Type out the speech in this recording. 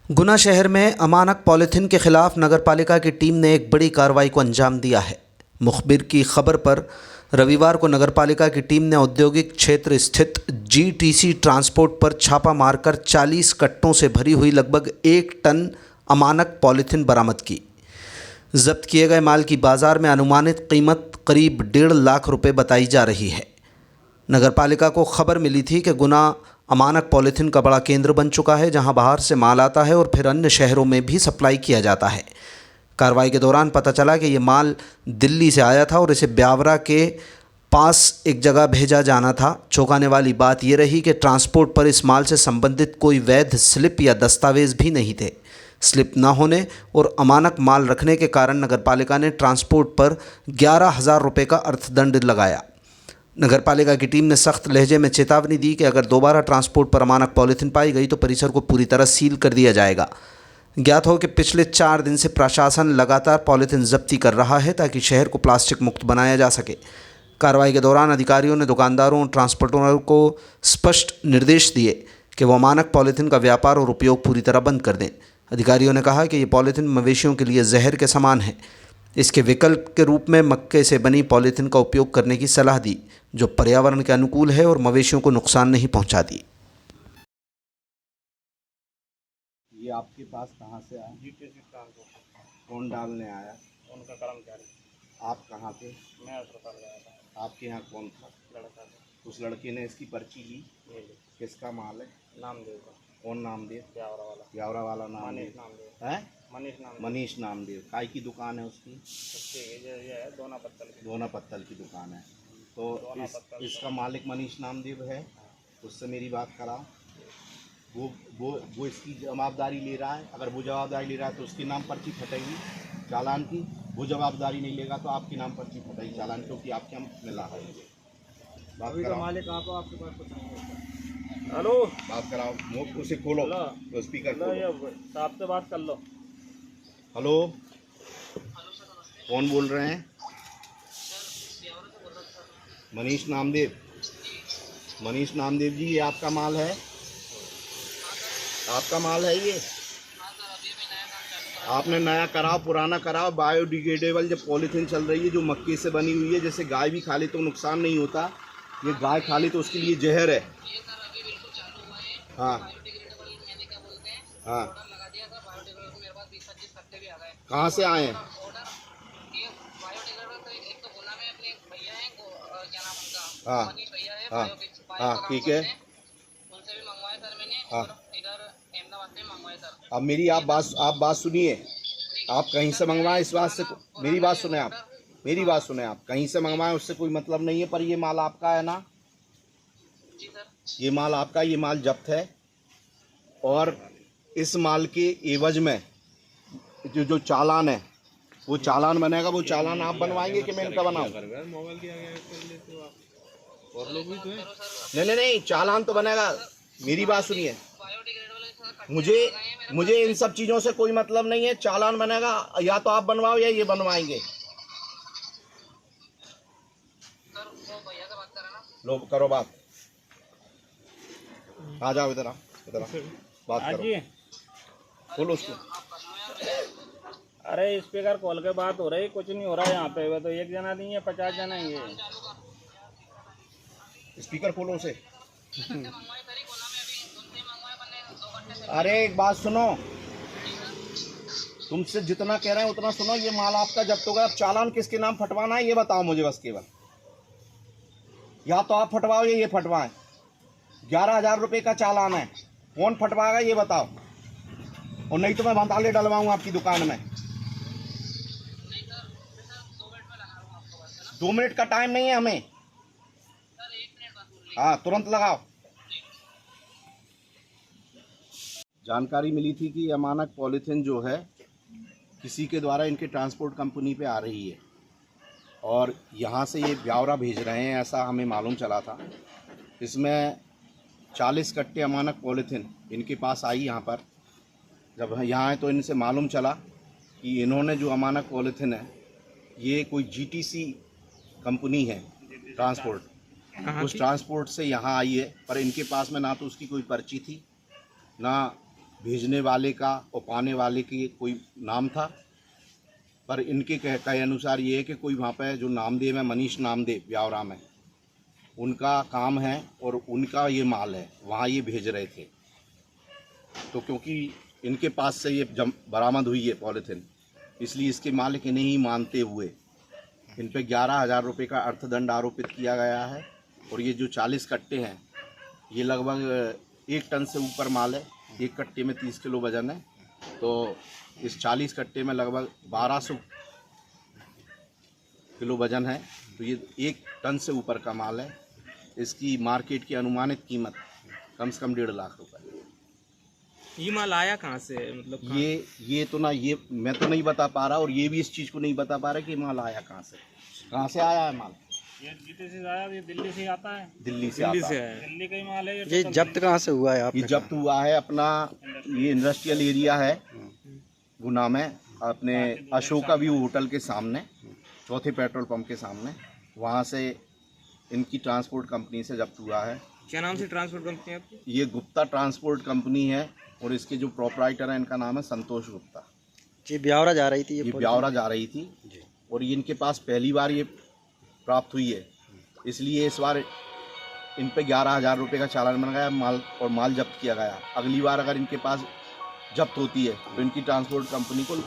गुना शहर में अमानक पॉलीथीन के खिलाफ नगरपालिका की टीम ने एक बड़ी कार्रवाई को अंजाम दिया है। मुखबिर की खबर पर रविवार को नगरपालिका की टीम ने औद्योगिक क्षेत्र स्थित जीटीसी ट्रांसपोर्ट पर छापा मारकर 40 कट्टों से भरी हुई लगभग 1 टन अमानक पॉलीथीन बरामद की। जब्त किए गए माल की बाजार में अनुमानित कीमत करीब 1.5 लाख रुपए बताई जा रही है। नगरपालिका को खबर मिली थी कि गुना अमानक पॉलीथीन का बड़ा केंद्र बन चुका है, जहां बाहर से माल आता है और फिर अन्य शहरों में भी सप्लाई किया जाता है। कार्रवाई के दौरान पता चला कि ये माल दिल्ली से आया था और इसे ब्यावरा के पास एक जगह भेजा जाना था। चौंकाने वाली बात यह रही कि ट्रांसपोर्ट पर इस माल से संबंधित कोई वैध स्लिप या दस्तावेज भी नहीं थे। स्लिप न होने और अमानक माल रखने के कारण नगरपालिका ने ट्रांसपोर्ट पर 11,000 रुपये का अर्थदंड लगाया। नगरपालिका की टीम ने सख्त लहजे में चेतावनी दी कि अगर दोबारा ट्रांसपोर्ट पर अमानक पॉलीथीन पाई गई तो परिसर को पूरी तरह सील कर दिया जाएगा। ज्ञात हो कि पिछले 4 दिन से प्रशासन लगातार पॉलीथीन जब्ती कर रहा है ताकि शहर को प्लास्टिक मुक्त बनाया जा सके। कार्रवाई के दौरान अधिकारियों ने दुकानदारों और ट्रांसपोर्टरों को स्पष्ट निर्देश दिए कि वो अमानक पॉलीथीन का व्यापार और उपयोग पूरी तरह बंद कर दें। अधिकारियों ने कहा कि ये पॉलीथीन मवेशियों के लिए जहर के समान है। इसके विकल्प के रूप में मक्के से बनी पॉलीथीन का उपयोग करने की सलाह दी, जो पर्यावरण के अनुकूल है और मवेशियों को नुकसान नहीं पहुंचाती। ये आपके पास कहाँ से आया? GTC transport. कौन डालने आया? उनका कर्मचारी। आप कहाँ थे? मैं अस्पताल गया था। आपके यहाँ कौन था? लड़का था। उस लड़के ने इसकी पर्ची ली। ये ली। किसका माल है? नामदेव का। कौन नामदेव? ब्यावरा वाला। ब्यावरा वाला मनीष नामदेव नामदेव। है? मनीष नामदेव। मनीष नामदेव। काय की दुकान है उसकी? उसके ये है दोना पत्तल की। दोना पत्तल की दुकान है। तो दोना पत्तल इसका मालिक मनीष नामदेव है। उससे मेरी बात कराओ। वो इसकी जवाबदारी ले रहा है। अगर वो जवाबदारी ले रहा है तो उसके नाम पर्ची फटेगी चालान की। वो जवाबदारी नहीं लेगा तो आपके नाम पर्ची फटेगी चालान, क्योंकि आपके हम मिला है। बात कराओ। मालिक आपके पास कुछ नहीं है। हेलो, बात कराओ। मुंह उसे खोलो, तो स्पीकर खोलो। साहब से बात कर लो। हेलो, कौन बोल रहे हैं? मनीष नामदेव। मनीष नामदेव जी, ये आपका माल है? आपका माल है ये? आपने नया कराओ, पुराना कराओ। बायोडिग्रेडेबल जब पॉलीथीन चल रही है जो मक्के से बनी हुई है, जैसे गाय भी खा ले तो नुकसान नहीं होता, ये गाय खा ले तो उसके लिए जहर है। हाँ हाँ, कहाँ से आए हैं? हाँ हाँ हाँ, ठीक है। हाँ, अब मेरी आप बात सुनिए। आप कहीं से मंगवाएं, इस बात से मेरी बात सुने। आप मेरी बात सुने। आप कहीं से मंगवाएं, उससे कोई मतलब नहीं है, पर ये माल आपका है ना? ये माल आपका, ये माल जब्त है। और इस माल के एवज में जो चालान है, वो चालान बनेगा। वो चालान आप बनवाएंगे कि मैं इनका बनाऊं? नहीं, चालान तो बनेगा। मेरी बात सुनिए। मुझे इन सब चीजों से कोई मतलब नहीं है। चालान बनेगा, या तो आप बनवाओ या ये बनवाएंगे। लो, करो बात। आ जाओ, इधर आओ, बात करो। खोलो उसको। अरे स्पीकर कॉल के बात हो रही, कुछ नहीं हो रहा यहाँ पे। वो तो एक जना नहीं है, 50 जना ही है। स्पीकर खोलो उसे। अरे एक बात सुनो, तुमसे जितना कह रहे हैं उतना सुनो। ये माल आपका जब्त होगा। अब चालान किसके नाम फटवाना है ये बताओ मुझे बस केवल। या तो आप फटवाओ या ये फटवाएं। 11,000 रुपये का चालान है। कौन फटवाएगा ये बताओ, और नहीं तो मैं भंताले डलवाऊंगा आपकी दुकान में। 2 मिनट का टाइम नहीं है हमें। हाँ, तुरंत लगाओ। जानकारी मिली थी कि अमानक पॉलीथीन जो है किसी के द्वारा इनके ट्रांसपोर्ट कंपनी पे आ रही है और यहाँ से ये ब्यावरा भेज रहे हैं, ऐसा हमें मालूम चला था। इसमें 40 कट्टे अमानक पॉलीथीन इनके पास आई यहाँ पर। जब यहाँ आए तो इनसे मालूम चला कि इन्होंने जो अमानक पॉलीथीन है, ये कोई जीटीसी कंपनी है ट्रांसपोर्ट, उस ट्रांसपोर्ट से यहाँ आई है। पर इनके पास में ना तो उसकी कोई पर्ची थी, ना भेजने वाले का और पाने वाले की कोई नाम था, पर इनके कहे अनुसार ये है कि कोई वहाँ पे जो नामदेव है, मनीष नामदेव ब्यावरा में, उनका काम है और उनका ये माल है, वहाँ ये भेज रहे थे। तो क्योंकि इनके पास से ये बरामद हुई है पॉलीथिन, इसलिए इसके मालिक इन्हें ही मानते हुए इन पे 11,000 रुपये का अर्थदंड आरोपित किया गया है। और ये जो 40 कट्टे हैं, ये लगभग 1 टन से ऊपर माल है। एक कट्टे में 30 किलो वजन है, तो इस 40 कट्टे में लगभग 1200 किलो वजन है। तो ये 1 टन से ऊपर का माल है। इसकी मार्केट की अनुमानित कीमत कम से कम 1.5 लाख रुपए। ये माल आया कहाँ से, मतलब कहाँ? ये तो ना, ये मैं तो नहीं बता पा रहा, और ये भी इस चीज़ को नहीं बता पा रहा कि माल आया कहाँ से आया है माल। ये जीते से आया, ये दिल्ली से आता है। दिल्ली से दिल्ली आता से है। आया। दिल्ली का ही माल है ये जब्त कहाँ से हुआ है आप? ये जब्त हुआ है अपना, ये इंडस्ट्रियल एरिया है गुना में, अपने अशोका व्यू होटल के सामने, चौथे पेट्रोल पंप के सामने। वहाँ से इनकी ट्रांसपोर्ट कंपनी से जब्त हुआ है। क्या नाम से ट्रांसपोर्ट कंपनी है आपकी? ये गुप्ता ट्रांसपोर्ट कंपनी है, और इसके जो प्रोपराइटर हैं, इनका नाम है संतोष गुप्ता। ये ब्यावरा जा रही थी? ये ब्यावरा जा रही थी, और ये इनके पास पहली बार ये प्राप्त हुई है, इसलिए इस बार इन पे 11,000 रुपये का चालान बन गया माल जब्त किया गया। अगली बार अगर इनके पास जब्त होती है तो इनकी ट्रांसपोर्ट कंपनी को